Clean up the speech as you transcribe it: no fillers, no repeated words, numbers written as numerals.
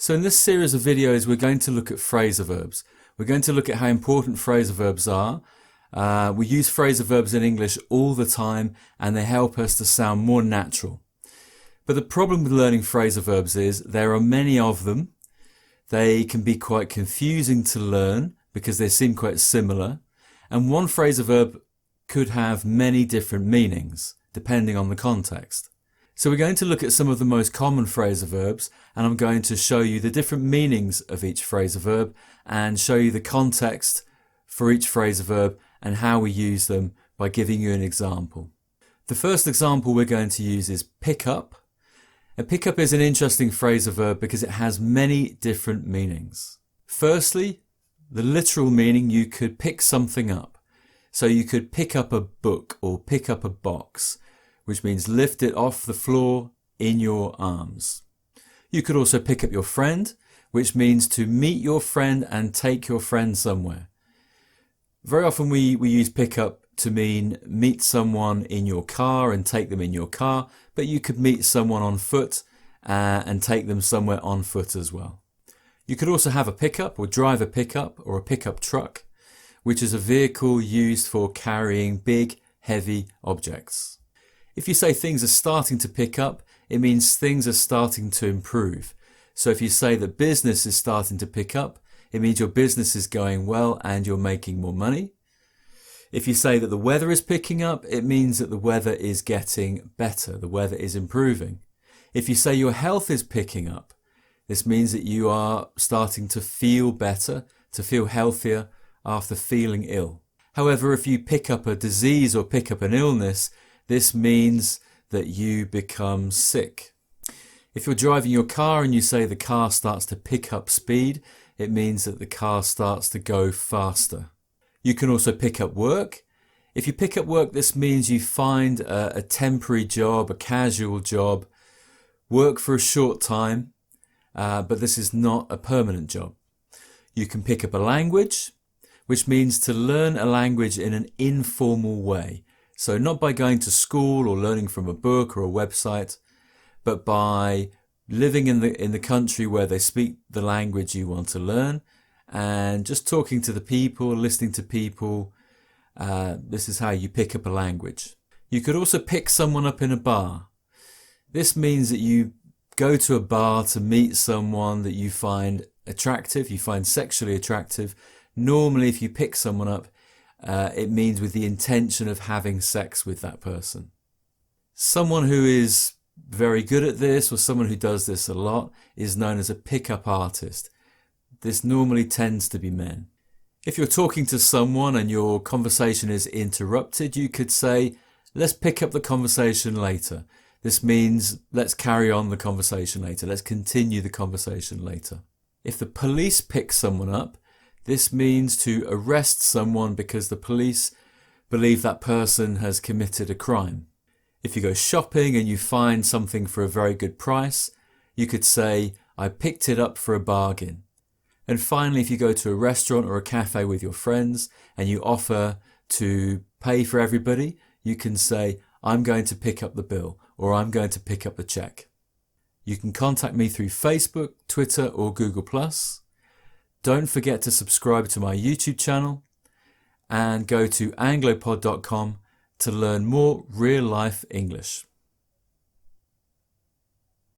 So in this series of videos, we're going to look at phrasal verbs. We're going to look at how important phrasal verbs are. We use phrasal verbs in English all the time and they help us to sound more natural. But the problem with learning phrasal verbs is there are many of them. They can be quite confusing to learn because they seem quite similar. And one phrasal verb could have many different meanings depending on the context. So we're going to look at some of the most common phrasal verbs and I'm going to show you the different meanings of each phrasal verb and show you the context for each phrasal verb and how we use them by giving you an example. The first example we're going to use is pick up. A pick up is an interesting phrasal verb because it has many different meanings. Firstly, the literal meaning, you could pick something up. So you could pick up a book or pick up a box, which means lift it off the floor in your arms. You could also pick up your friend, which means to meet your friend and take your friend somewhere. Very often we use pick up to mean meet someone in your car and take them in your car, but you could meet someone on foot and take them somewhere on foot as well. You could also have a pickup or drive a pickup or a pickup truck, which is a vehicle used for carrying big, heavy objects. If you say things are starting to pick up, it means things are starting to improve. So if you say that business is starting to pick up, it means your business is going well and you're making more money. If you say that the weather is picking up, it means that the weather is getting better, the weather is improving. If you say your health is picking up, this means that you are starting to feel better, to feel healthier after feeling ill. However, if you pick up a disease or pick up an illness, this means that you become sick. If you're driving your car and you say the car starts to pick up speed, it means that the car starts to go faster. You can also pick up work. If you pick up work, this means you find a temporary job, a casual job, work for a short time, but this is not a permanent job. You can pick up a language, which means to learn a language in an informal way. So not by going to school or learning from a book or a website, but by living in the country where they speak the language you want to learn and just talking to the people, listening to people. This is how you pick up a language. You could also pick someone up in a bar. This means that you go to a bar to meet someone that you find attractive, you find sexually attractive. Normally, if you pick someone up, it means with the intention of having sex with that person. Someone who is very good at this or someone who does this a lot is known as a pick-up artist. This normally tends to be men. If you're talking to someone and your conversation is interrupted, you could say, let's pick up the conversation later. This means let's carry on the conversation later. Let's continue the conversation later. If the police pick someone up, this means to arrest someone because the police believe that person has committed a crime. If you go shopping and you find something for a very good price, you could say, I picked it up for a bargain. And finally, if you go to a restaurant or a cafe with your friends and you offer to pay for everybody, you can say, I'm going to pick up the bill or I'm going to pick up the check. You can contact me through Facebook, Twitter or Google+. Don't forget to subscribe to my YouTube channel and go to anglopod.com to learn more real-life English.